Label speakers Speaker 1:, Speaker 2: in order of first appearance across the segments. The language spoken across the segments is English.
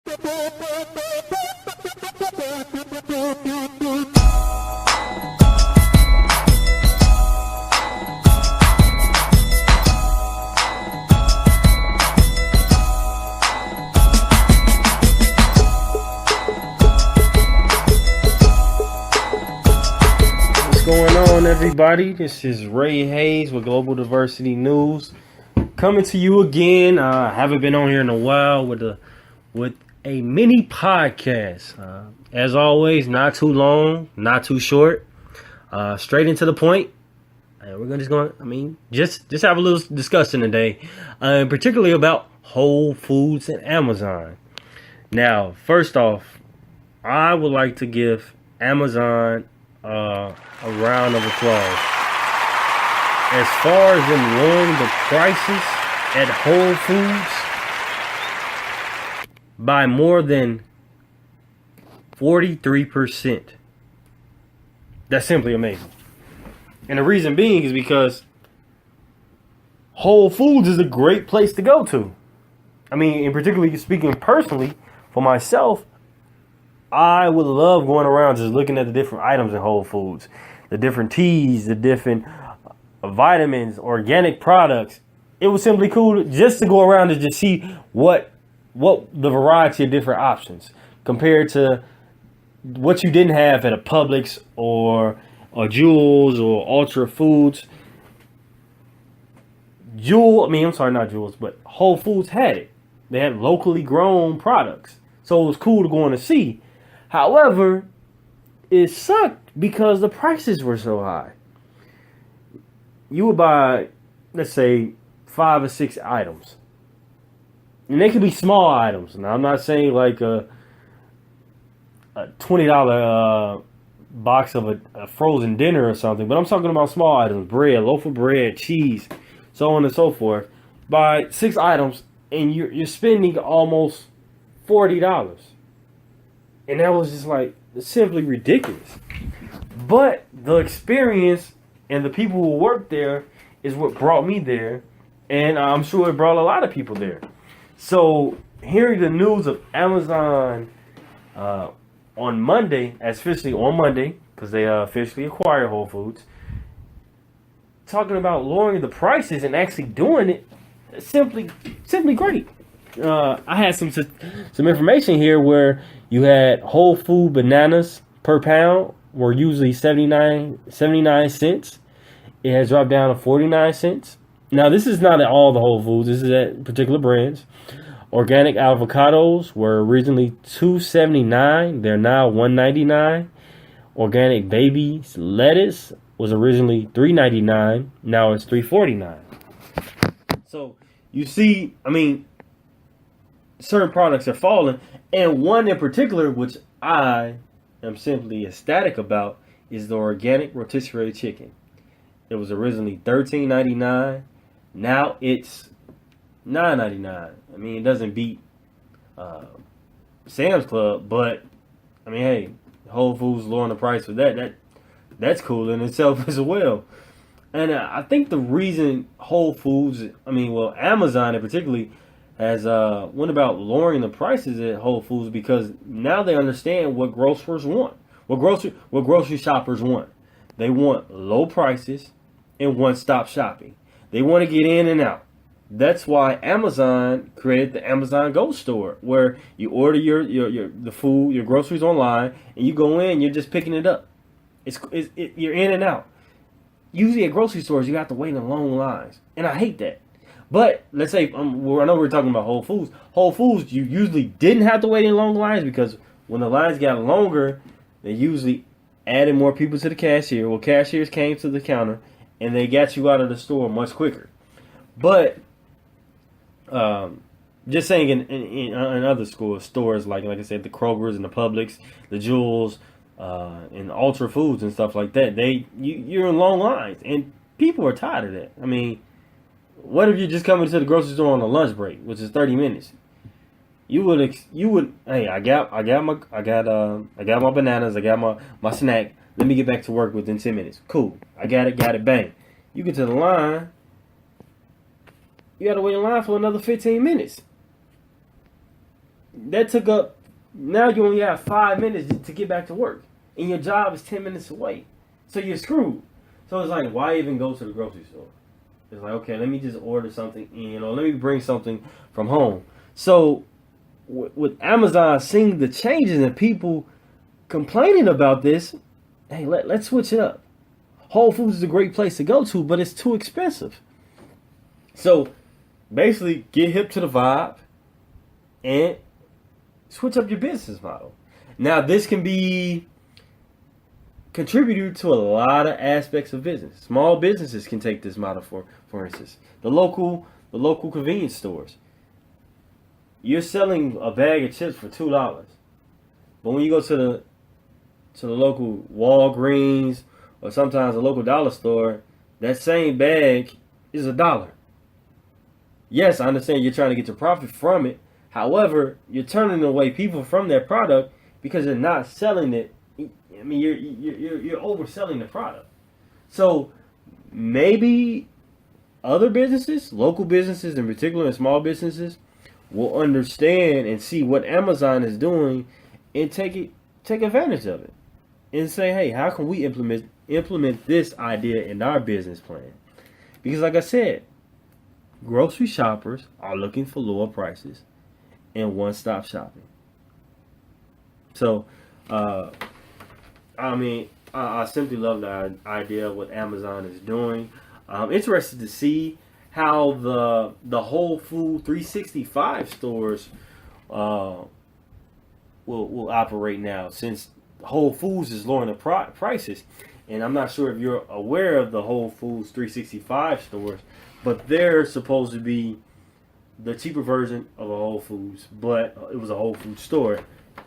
Speaker 1: What's going on, everybody? This is Ray Hayes with Global Diversity News, coming to you again. I haven't been on here in a while with a mini podcast. As always, not too long, not too short, straight into the point. And we're just have a little discussion today, particularly about Whole Foods and Amazon. Now, first off, I would like to give Amazon a round of applause. As far as them lowering the prices at Whole Foods by more than 43%. That's simply amazing. And the reason being is because Whole Foods is a great place to go to. I mean, in particularly speaking personally, for myself, I would love going around just looking at the different items in Whole Foods, the different teas, the different vitamins, organic products. It was simply cool just to go around and just see what the variety of different options compared to what you didn't have at a Publix or Jewel's or Ultra Foods. Not Jewel's, but Whole Foods had it. They had locally grown products. So it was cool to go in and see. However, it sucked because the prices were so high. You would buy, let's say, 5 or 6 items. And they could be small items. Now, I'm not saying like a $20 box of a frozen dinner or something, but I'm talking about small items: bread, loaf of bread, cheese, so on and so forth. Buy 6 items, and you're spending almost $40. And that was just like simply ridiculous. But the experience and the people who work there is what brought me there. And I'm sure it brought a lot of people there. So hearing the news of Amazon on Monday, officially on Monday, because they officially acquired Whole Foods, talking about lowering the prices and actually doing it, simply great. I had some information here where you had whole food bananas per pound were usually 79 cents. It has dropped down to 49 cents. Now, this is not at all the Whole Foods. This is at particular brands. Organic avocados were originally $2.79. They're now $1.99. Organic baby lettuce was originally $3.99. Now it's $3.49. So you see, certain products are falling, and one in particular, which I am simply ecstatic about, is the organic rotisserie chicken. It was originally $13.99. Now it's $9.99. It doesn't beat Sam's Club, but hey, Whole Foods lowering the price for that's cool in itself as well. And I think the reason Whole Foods, Amazon in particularly, has went about lowering the prices at Whole Foods because now they understand what grocers want, what grocery shoppers want. They want low prices and one-stop shopping. They want to get in and out. That's why Amazon created the Amazon Go store, where you order the food, your groceries online, and you go in, you're just picking it up. You're in and out. Usually at grocery stores, you have to wait in long lines, and I hate that. But let's say, I know we're talking about Whole Foods. Whole Foods, you usually didn't have to wait in long lines because when the lines got longer, they usually added more people to the cashier. Well, cashiers came to the counter, and they got you out of the store much quicker. But just saying, in other stores like I said, the Kroger's and the Publix, the Jewel's, and Ultra Foods and stuff like that, you're in long lines, and people are tired of that. What if you're just coming to the grocery store on a lunch break, which is 30 minutes? You would. Hey, I got my bananas. I got my snack. Let me get back to work within 10 minutes. Cool. I got it. Bang. You get to the line. You got to wait in line for another 15 minutes. that took up. Now you only have 5 minutes to get back to work, and your job is 10 minutes away, so you're screwed. So it's like, why even go to the grocery store? It's like, okay, let me just order something, let me bring something from home. So with Amazon seeing the changes and people complaining about this, hey, let's switch it up. Whole Foods is a great place to go to, but it's too expensive. So basically, get hip to the vibe and switch up your business model. Now, this can be contributed to a lot of aspects of business. Small businesses can take this model for instance. The local convenience stores. You're selling a bag of chips for $2. But when you go to the local Walgreens or sometimes a local dollar store, that same bag is $1. Yes, I understand you're trying to get your profit from it. However, you're turning away people from their product because they're not selling it. I mean, you're overselling the product. So maybe other businesses, local businesses in particular, and small businesses, will understand and see what Amazon is doing and take advantage of it and say, hey, how can we implement this idea in our business plan? Because like I said, grocery shoppers are looking for lower prices and one-stop shopping. So, I simply love the idea of what Amazon is doing. I'm interested to see how the Whole Food 365 stores will operate now, since Whole Foods is lowering the prices. And I'm not sure if you're aware of the Whole Foods 365 stores, but they're supposed to be the cheaper version of a Whole Foods, but it was a Whole Foods store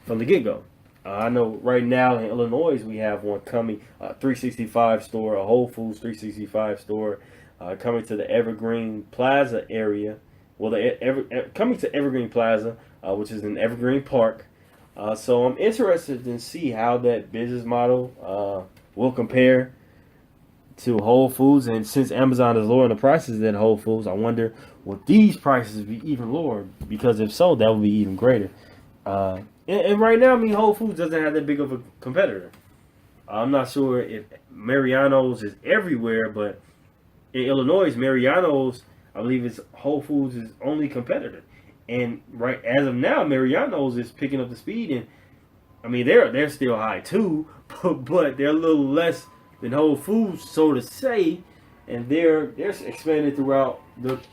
Speaker 1: from the get-go. I know right now in Illinois we have one coming, a 365 store, a Whole Foods 365 store, coming to the Evergreen Plaza area. Well, coming to Evergreen Plaza, which is in Evergreen Park. So I'm interested to see how that business model will compare to Whole Foods. And since Amazon is lowering the prices than Whole Foods, I wonder, will these prices be even lower? Because if so, that would be even greater. And right now, Whole Foods doesn't have that big of a competitor. I'm not sure if Mariano's is everywhere, but in Illinois, Mariano's, I believe it's Whole Foods' only competitor. And right as of now, Mariano's is picking up the speed, and they're still high too, but they're a little less than Whole Foods, so to say, and they're expanded throughout the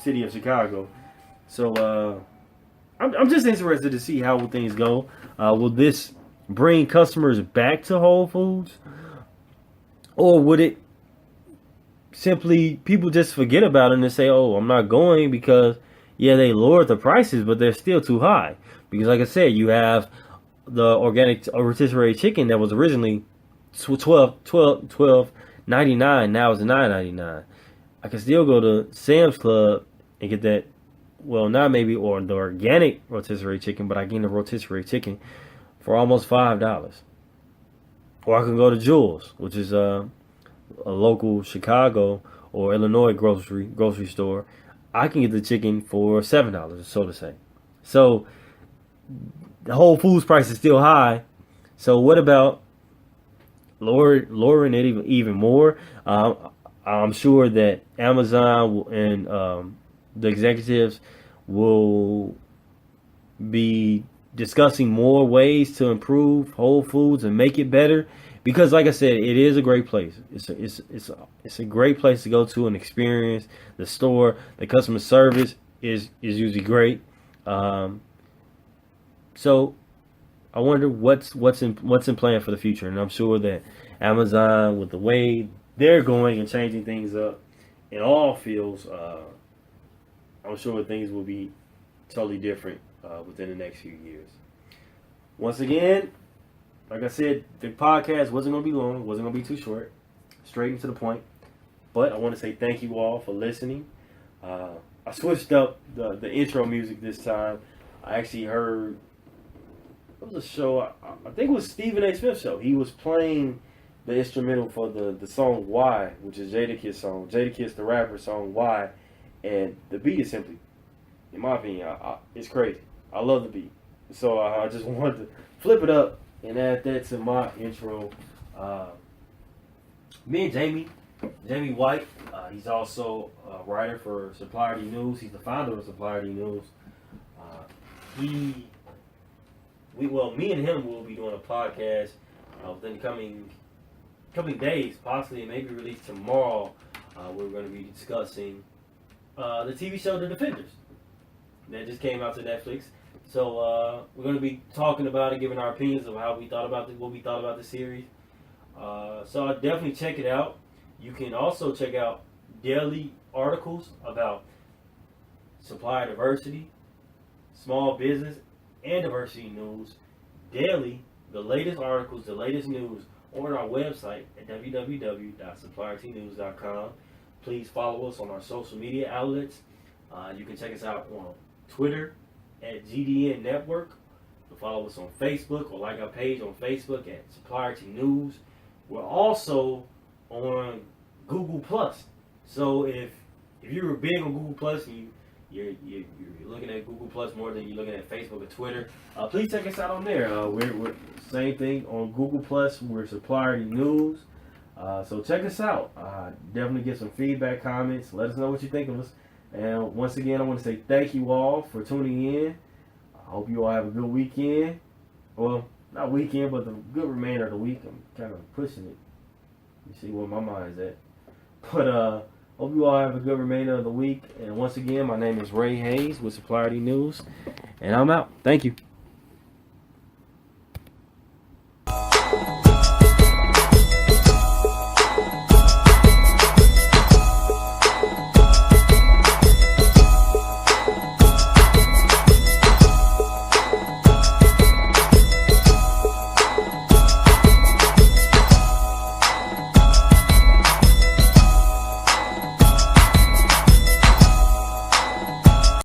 Speaker 1: city of Chicago. So I'm just interested to see how things go. Will this bring customers back to Whole Foods, or would it simply people just forget about it and say, "Oh, I'm not going because they lowered the prices, but they're still too high." Because, like I said, you have the organic rotisserie chicken that was originally $12.99. Now it's $9.99. I can still go to Sam's Club and get that. Well, not maybe or the organic rotisserie chicken, but I get the rotisserie chicken for almost $5. Or I can go to Jewel's, which is a local Chicago or Illinois grocery store. I can get the chicken for $7, so to say. So the Whole Foods price is still high. So what about lowering it even more? I'm sure that Amazon and the executives will be discussing more ways to improve Whole Foods and make it better. Because, like I said, it is a great place. It's a great place to go to and experience the store. The customer service is usually great. So I wonder what's in plan for the future. And I'm sure that Amazon, with the way they're going and changing things up in all fields, I'm sure things will be totally different within the next few years. Once again, like I said, the podcast wasn't going to be long, wasn't going to be too short, straight and to the point. But I want to say thank you all for listening. I switched up the intro music this time. I actually heard, it was a show, I think it was Stephen A. Smith's show. He was playing the instrumental for the song Why, which is Jadakiss song. Jadakiss, the rapper, song Why. And the beat is simply, in my opinion, it's crazy. I love the beat. So I just wanted to flip it up and add that to my intro. Me and Jamie White, he's also a writer for Supplier D News. He's the founder of Supplier D News. Me and him will be doing a podcast within the coming days, possibly maybe released tomorrow. We're going to be discussing the TV show The Defenders that just came out to Netflix. So we're going to be talking about it, giving our opinions of how we thought about what we thought about the series. So I'll definitely check it out. You can also check out daily articles about supplier diversity, small business, and diversity news. Daily, the latest articles, the latest news on our website at www.suppliertnews.com. Please follow us on our social media outlets. You can check us out on Twitter at GDN Network. You can follow us on Facebook or like our page on Facebook at Supplier T News. We're also on Google Plus. So if you're big on Google Plus and you're looking at Google Plus more than you're looking at Facebook or Twitter, please check us out on there. We're same thing on Google Plus. We're Supplier T News. So check us out. Definitely get some feedback, comments. Let us know what you think of us. And once again, I want to say thank you all for tuning in. I hope you all have a good weekend. Well, not weekend, but the good remainder of the week. I'm kind of pushing it. You see where my mind's at. But hope you all have a good remainder of the week. And once again, my name is Ray Hayes with Supplier D News. And I'm out. Thank you.